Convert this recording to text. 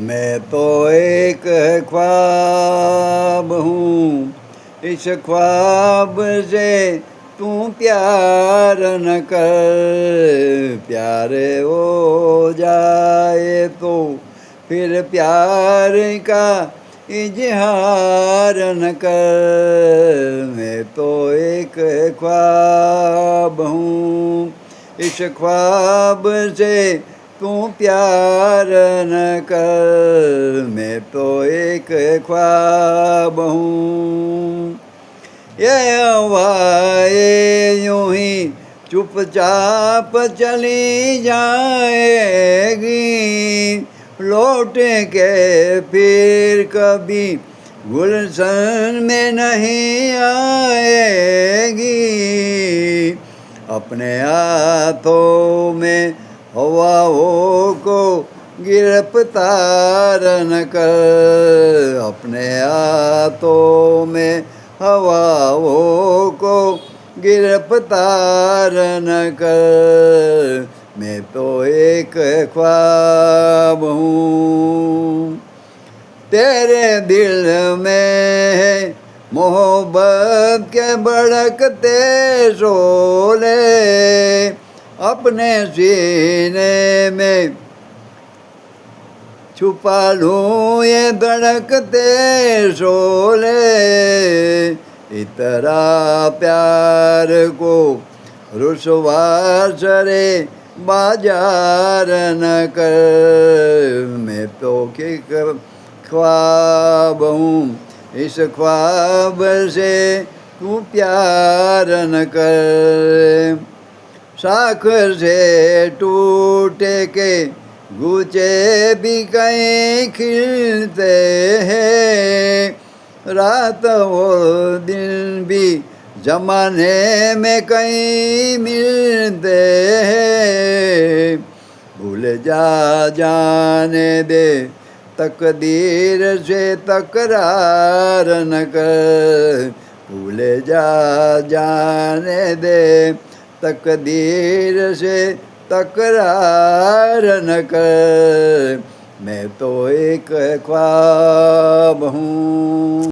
मैं तो एक ख्वाब हूँ, इस ख्वाब से तू प्यार न कर। प्यार हो जाए तो फिर प्यार का इजहार न कर। मैं तो एक ख्वाब हूँ, इस ख्वाब से तू प्यार न कर। मैं तो एक ख्वाब हूँ। ये हवाएं यूं ही चुपचाप चली जाएगी, लौट के फिर कभी गुलशन में नहीं आएगी। अपने हाथों में हवाओं को गिरफ्तार न कर। अपने हाथों में हवाओं को गिरफ्तार न कर। मैं तो एक ख्वाब हूँ। तेरे दिल में है मोहब्बत के भड़कते शोले, अपने सीने में छुपा लूँ ये धड़कते शोले। इतना प्यार को रुसवा सरे बाजार न कर। मैं तो के ख्वाब हूँ, इस ख्वाब से तू प्यार न कर। साखर से टूटे के गुचे भी कहीं खिलते हैं, रात और दिन भी जमाने में कहीं मिलते हैं। भूल जाने दे तकदीर से तकरार न कर। भूल जाने दे तकदीर से तकरार न कर। मैं तो एक ख्वाब हूँ।